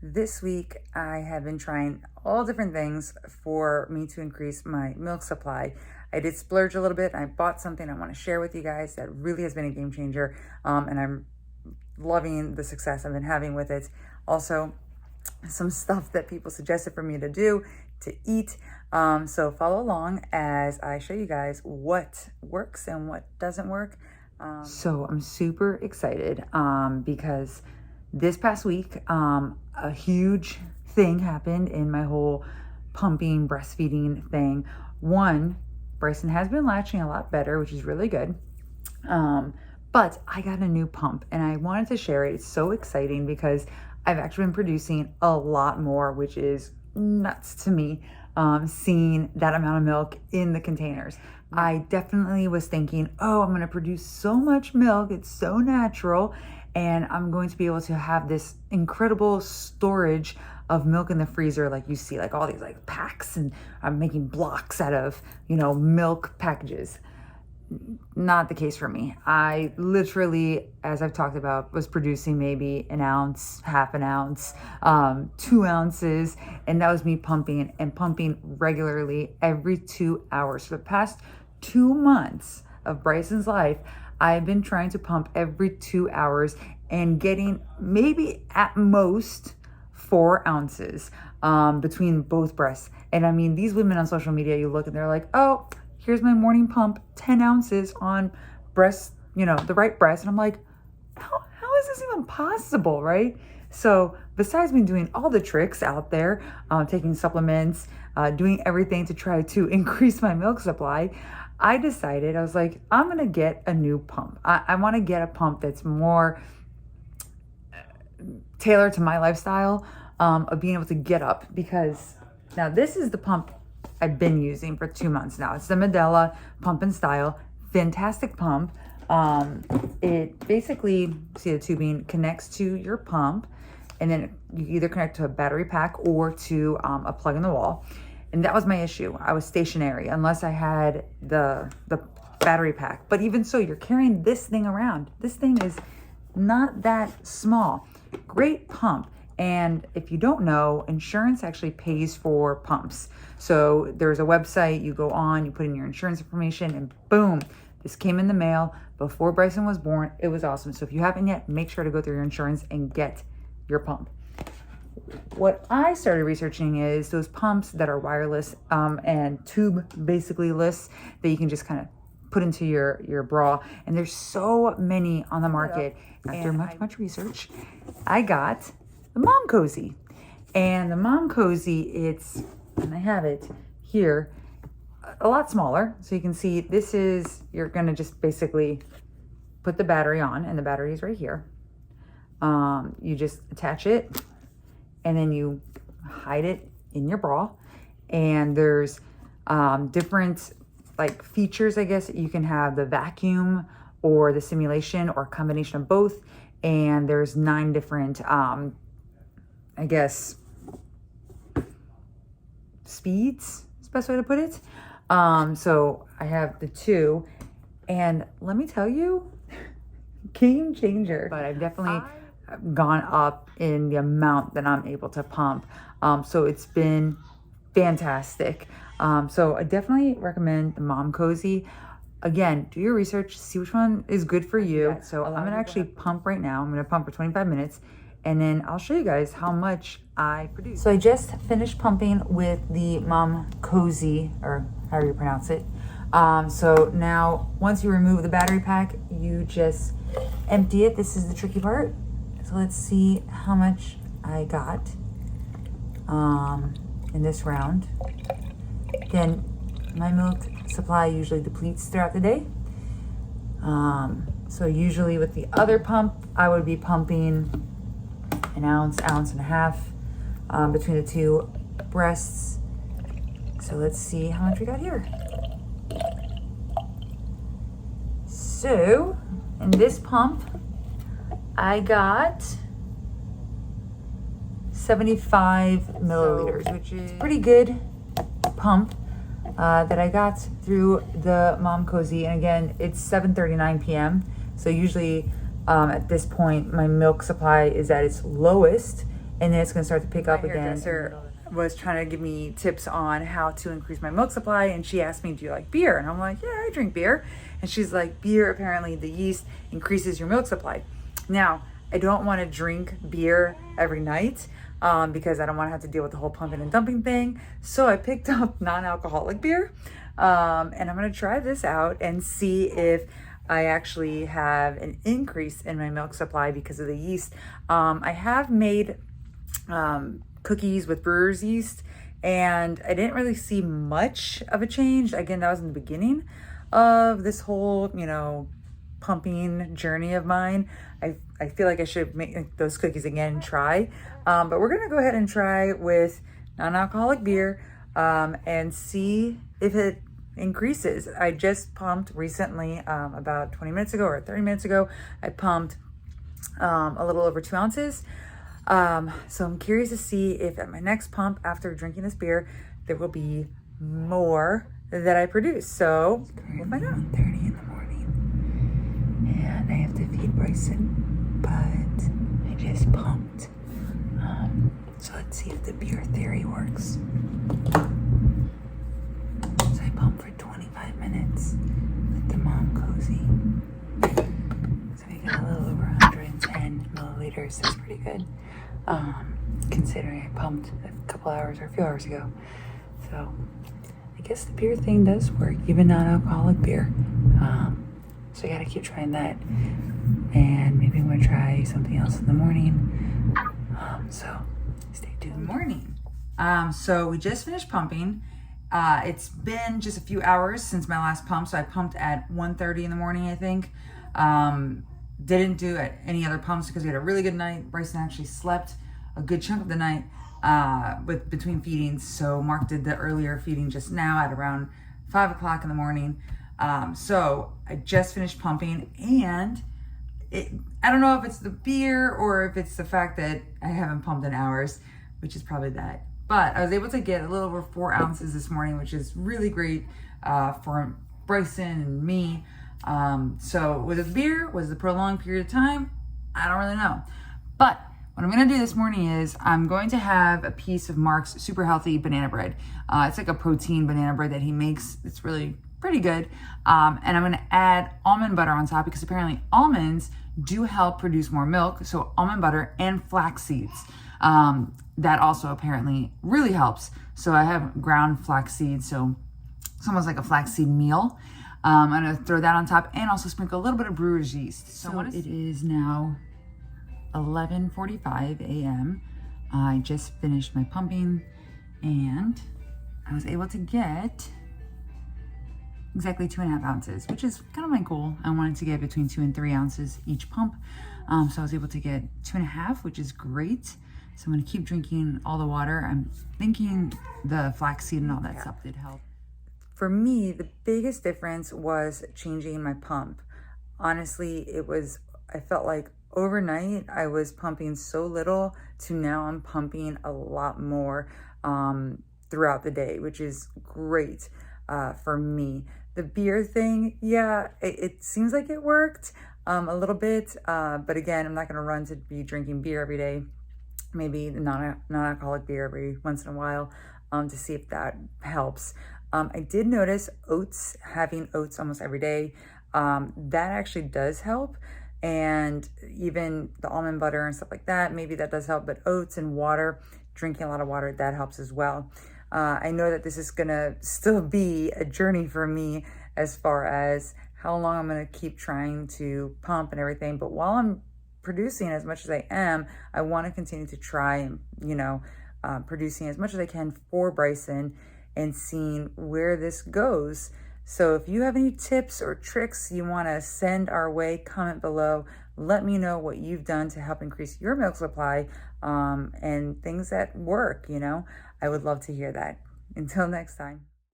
This week, I have been trying all different things for me to increase my milk supply. I did splurge a little bit. I bought something I want to share with you guys that really has been a game changer, and I'm loving the success I've been having with it. Also, some stuff that people suggested for me to do, to eat. So follow along as I show you guys what works and what doesn't work. So I'm super excited because this past week, a huge thing happened in my whole pumping, breastfeeding thing. One, Bryson has been latching a lot better, which is really good. But I got a new pump and I wanted to share it. It's so exciting because I've actually been producing a lot more, which is nuts to me, seeing that amount of milk in the containers. I definitely was thinking, oh, I'm going to produce so much milk. It's so natural. And I'm going to be able to have this incredible storage of milk in the freezer. Like you see, like all these like packs, and I'm making blocks out of, milk packages. Not the case for me. I literally, as I've talked about, was producing maybe an ounce, half an ounce, 2 ounces. And that was me pumping regularly every 2 hours. For the past 2 months of Bryson's life, I've been trying to pump every 2 hours and getting maybe at most 4 ounces between both breasts. And I mean, these women on social media, you look and they're like, oh, here's my morning pump, 10 ounces on breast, the right breast. And I'm like, how is this even possible, right? So besides me doing all the tricks out there, taking supplements, doing everything to try to increase my milk supply, I decided, I was like, I'm going to get a new pump. I want to get a pump that's more tailored to my lifestyle of being able to get up, because now this is the pump I've been using for 2 months now. It's the Medela Pump and Style. Fantastic pump. It basically, see the tubing, connects to your pump, and then you either connect to a battery pack or to a plug in the wall. And that was my issue. I was stationary unless I had the battery pack. But even so, you're carrying this thing around. This thing is not that small. Great pump. And if you don't know, insurance actually pays for pumps. So there's a website, you go on, you put in your insurance information, and boom, this came in the mail before Bryson was born. It was awesome. So if you haven't yet, make sure to go through your insurance and get your pump. What I started researching is those pumps that are wireless and tube basically less, that you can just kind of put into your bra. And there's so many on the market. After much research, I got the Mom Cozy. And the Mom Cozy, and I have it here, a lot smaller. So you can see this is, you're gonna just basically put the battery on, and the battery is right here. You just attach it, and then you hide it in your bra. And there's different like features, I guess. You can have the vacuum or the simulation or a combination of both. And there's 9 different, I guess, speeds is the best way to put it. So I have the 2, and let me tell you, game changer. But I've definitely gone up in the amount that I'm able to pump. So it's been fantastic. So I definitely recommend the Mom Cozy. Again, do your research, see which one is good for you. Yeah, so I'm gonna actually pump right now. I'm gonna pump for 25 minutes, and then I'll show you guys how much I produce. So I just finished pumping with the Mom Cozy, or however you pronounce it. So now once you remove the battery pack, you just empty it. This is the tricky part. So let's see how much I got in this round. Again, my milk supply usually depletes throughout the day. So usually with the other pump, I would be pumping an ounce and a half between the 2 breasts. So let's see how much we got here. So in this pump, I got 75 milliliters, which is pretty good pump that I got through the Mom Cozy. And again, it's 7:39 p.m. So usually at this point, my milk supply is at its lowest, and then it's going to start to pick up again. My hairdresser was trying to give me tips on how to increase my milk supply, and she asked me, do you like beer? And I'm like, yeah, I drink beer. And she's like, beer, apparently the yeast increases your milk supply. Now, I don't want to drink beer every night because I don't want to have to deal with the whole pumping and dumping thing. So I picked up non-alcoholic beer, and I'm going to try this out and see if I actually have an increase in my milk supply because of the yeast. I have made cookies with brewer's yeast, and I didn't really see much of a change. Again, that was in the beginning of this whole, pumping journey of mine. I feel like I should make those cookies again and try. But we're gonna go ahead and try with non-alcoholic beer and see if it increases. I just pumped recently, about 20 minutes ago or 30 minutes ago. I pumped a little over 2 ounces. So I'm curious to see if at my next pump after drinking this beer, there will be more that I produce. So we'll find out. 1:30 in the morning, and I have to feed Bryson, but I just pumped. So let's see if the beer theory works. So I pumped for 25 minutes with the Mom Cozy. So we got a little over 110 milliliters. That's pretty good. Considering I pumped a couple hours or a few hours ago. So I guess the beer thing does work, even non-alcoholic beer. So I gotta keep trying that. And maybe I'm gonna try something else in the morning. So stay tuned. Good morning. So we just finished pumping. It's been just a few hours since my last pump. So I pumped at 1:30 in the morning, I think. Didn't do at any other pumps because we had a really good night. Bryson actually slept a good chunk of the night between feedings. So Mark did the earlier feeding just now at around 5 o'clock in the morning. So I just finished pumping, and I don't know if it's the beer or if it's the fact that I haven't pumped in hours, which is probably that. But I was able to get a little over 4 ounces this morning, which is really great for Bryson and me. So was it beer? Was it a prolonged period of time? I don't really know. But what I'm gonna do this morning is I'm going to have a piece of Mark's super healthy banana bread. It's like a protein banana bread that he makes. It's really pretty good. And I'm gonna add almond butter on top because apparently almonds do help produce more milk. So almond butter and flax seeds. That also apparently really helps. So I have ground flax seeds. So it's almost like a flaxseed meal. I'm gonna throw that on top and also sprinkle a little bit of brewer's yeast. So it is now 11:45 a.m. I just finished my pumping, and I was able to get exactly 2.5 ounces, which is kind of my goal. I wanted to get between 2 and 3 ounces each pump. So I was able to get 2.5, which is great. So I'm gonna keep drinking all the water. I'm thinking the flaxseed and all that stuff did help. For me, the biggest difference was changing my pump. Honestly, I felt like overnight I was pumping so little to now I'm pumping a lot more throughout the day, which is great for me. The beer thing, yeah, it seems like it worked a little bit, but again, I'm not gonna run to be drinking beer every day. Maybe non-alcoholic beer every once in a while to see if that helps. I did notice having oats almost every day. That actually does help. And even the almond butter and stuff like that, maybe that does help. But oats and water, drinking a lot of water, that helps as well. I know that this is gonna still be a journey for me as far as how long I'm gonna keep trying to pump and everything. But while I'm producing as much as I am, I wanna continue to try and, producing as much as I can for Bryson and seeing where this goes. So if you have any tips or tricks you want to send our way, comment below. Let me know what you've done to help increase your milk supply and things that work, I would love to hear that. Until next time.